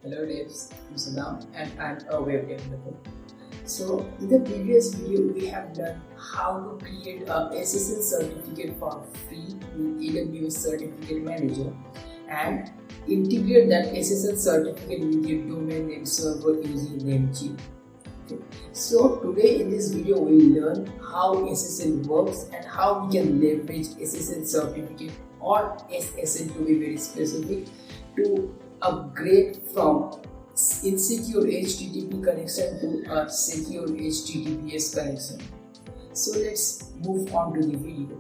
Hello devs, I'm Saddam and I'm a web developer. So in the previous video we have learned how to create a SSL certificate for free with AWS Certificate Manager and integrate that SSL certificate with your domain name server using Namecheap. Okay. So today in this video we'll learn how SSL works and how we can leverage SSL certificate or SSL to be very specific to upgrade from insecure HTTP connection to a secure HTTPS connection. So let's move on to the video.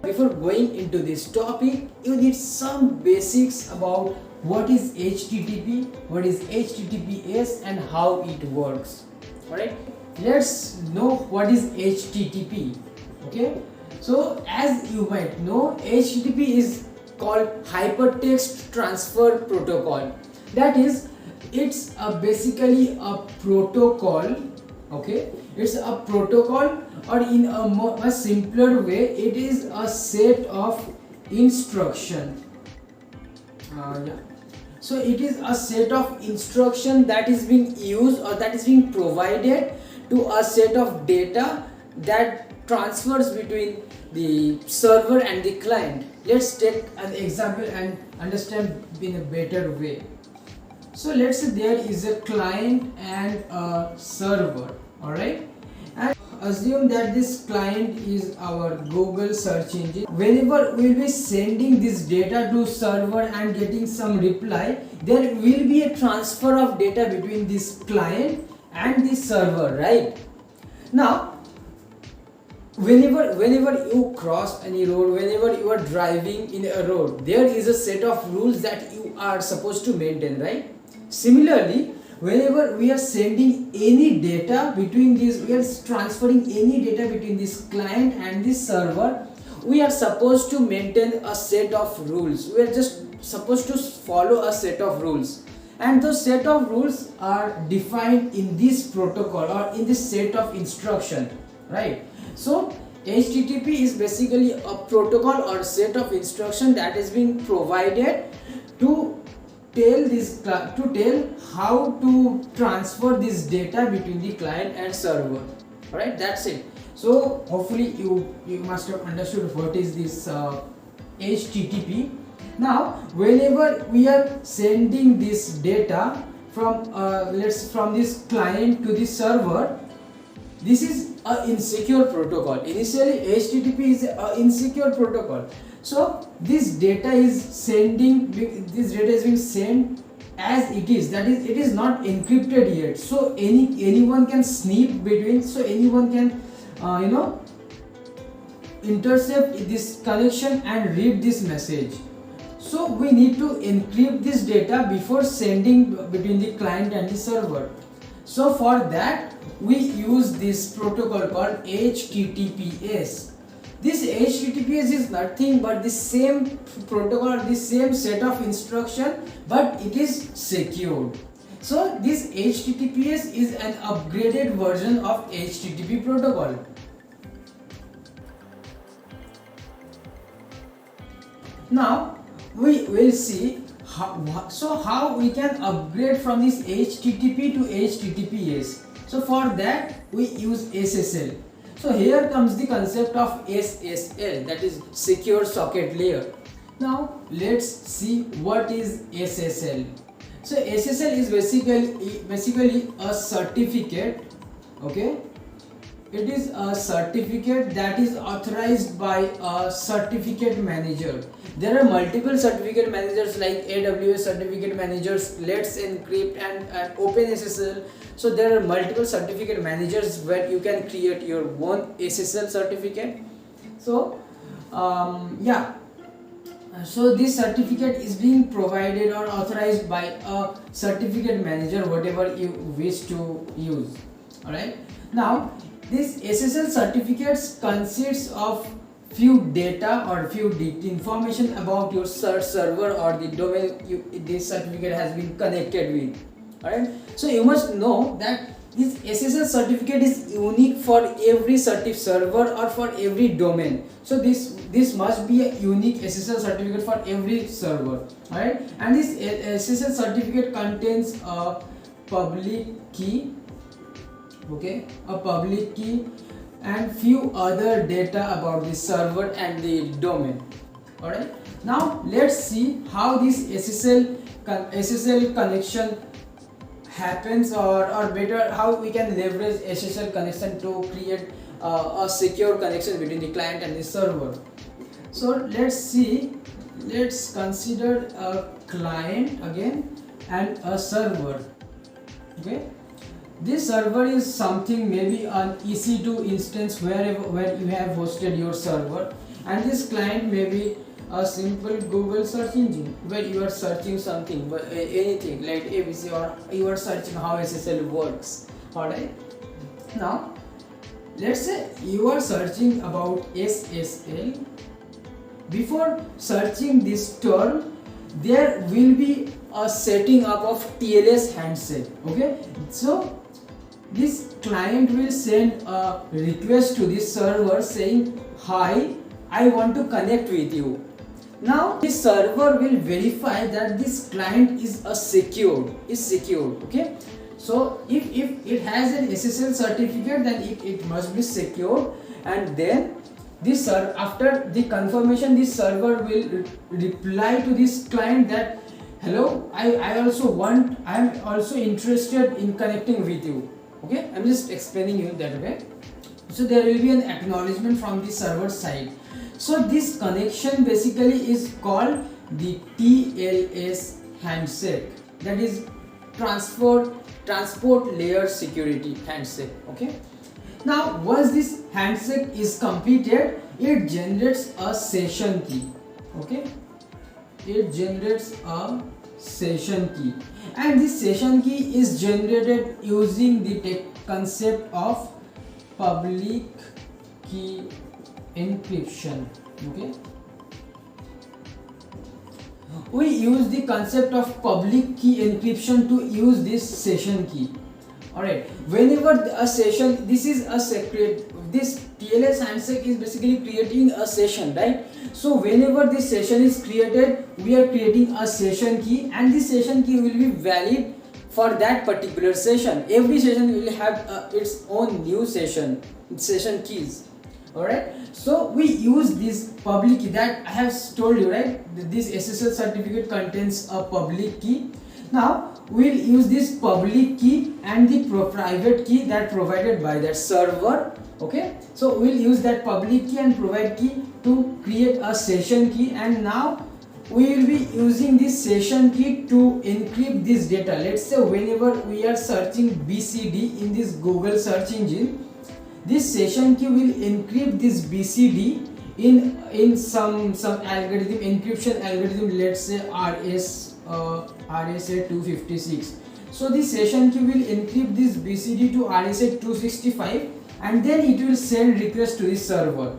Before going into this topic, you need some basics about what is HTTP, what is HTTPS and how it works. Alright, let's know what is HTTP. Okay, so as you might know, HTTP is called Hypertext Transfer Protocol. That is, it's basically a protocol. Okay, it's a protocol, or in a simpler way, it is a set of instruction. So it is a set of instruction that is being used or that is being provided to a set of data that transfers between the server and the client. Let's take an example and understand in a better way. So let's say there is a client and a server, alright, and assume that this client is our Google search engine. Whenever we will be sending this data to server and getting some reply, there will be a transfer of data between this client and the server, right? Now whenever you cross any road, whenever you are driving in a road, there is a set of rules that you are supposed to maintain, right? Similarly, whenever we are sending any data between these, we are transferring any data between this client and this server, we are supposed to maintain a set of rules. We are just supposed to follow a set of rules, and those set of rules are defined in this protocol or in this set of instruction, right? So HTTP is basically a protocol or set of instruction that is being provided to tell how to transfer this data between the client and server. Alright, that's it. So hopefully you must have understood what is this HTTP. Now whenever we are sending this data from from this client to the server, this is an insecure protocol. Initially HTTP is an insecure protocol. So this data is being sent as it is, that is, it is not encrypted yet, so anyone can sneak between, so anyone can intercept this connection and read this message. So we need to encrypt this data before sending between the client and the server. So for that we use this protocol called HTTPS. This HTTPS is nothing but the same protocol, the same set of instruction, but it is secured. So this HTTPS is an upgraded version of HTTP protocol. Now we will see how we can upgrade from this HTTP to HTTPS. So for that we use SSL. So here comes the concept of SSL, that is Secure Socket Layer. Now let's see what is SSL. So SSL is basically a certificate. Okay, it is a certificate that is authorized by a certificate manager. There are multiple certificate managers like AWS certificate managers, Let's Encrypt and OpenSSL. So there are multiple certificate managers where you can create your own SSL certificate. So so this certificate is being provided or authorized by a certificate manager, whatever you wish to use. Alright, now this SSL certificates consists of few data or few information about your server or the domain this certificate has been connected with. Alright, so you must know that this SSL certificate is unique for every server or for every domain. So this this must be a unique SSL certificate for every server. Alright, and this SSL certificate contains a public key, okay, a public key and few other data about the server and the domain. Alright, now let's see how this SSL connection happens, or better, how we can leverage SSL connection to create a secure connection between the client and the server. So let's consider a client again and a server. Okay, this server is something, maybe an EC2 instance where you have hosted your server, and this client may be a simple Google search engine where you are searching something, but anything like ABC, or you are searching how SSL works. Alright, now let's say you are searching about SSL. Before searching this term, there will be a setting up of TLS handshake. Okay, so this client will send a request to this server saying, hi, I want to connect with you. Now this server will verify that this client is secured. Okay, so if it has an SSL certificate, then it must be secured, and then this after the confirmation, this server will reply to this client that, hello, I am also interested in connecting with you. Okay, I'm just explaining you that way. So there will be an acknowledgement from the server side. So this connection basically is called the TLS handshake, that is transport layer security handshake. Okay, now once this handshake is completed, it generates a session key. Okay, it generates a session key, and this session key is generated using the concept of public key encryption. Okay, we use the concept of public key encryption to use this session key. Alright, whenever a session, this is a secret, this TLS handshake is basically creating a session, right? So whenever this session is created, we are creating a session key, and this session key will be valid for that particular session. Every session will have its own new session keys. Alright, so we use this public key that I have told you, right? This SSL certificate contains a public key. Now we'll use this public key and the private key that provided by that server. Okay, so we'll use that public key and private key to create a session key, and now we will be using this session key to encrypt this data. Let's say whenever we are searching BCD in this Google search engine, this session key will encrypt this BCD in some algorithm, encryption algorithm, let's say RSA 256. So this session key will encrypt this BCD to RSA 265, and then it will send request to the server.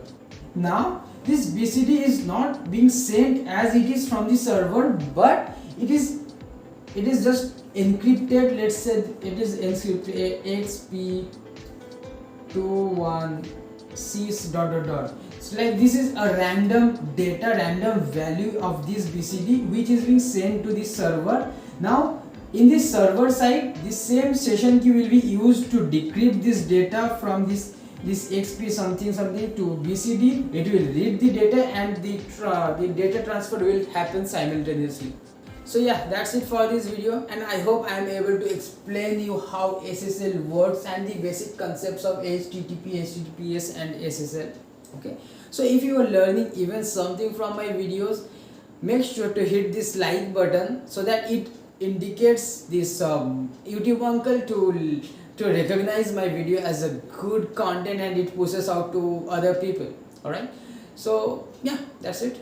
Now this BCD is not being sent as it is from the server, but it is just encrypted. Let's say it is encrypted XP21C dot. So like this is a random value of this BCD which is being sent to the server. Now in this server side, the same session key will be used to decrypt this data from this XP something to BCD. It will read the data, and the data transfer will happen simultaneously. So yeah, that's it for this video, and I hope I am able to explain you how SSL works and the basic concepts of HTTP, HTTPS and SSL. Okay, so if you are learning even something from my videos, make sure to hit this like button so that it indicates this YouTube uncle to recognize my video as a good content, and it pushes out to other people. Alright, so yeah, that's it.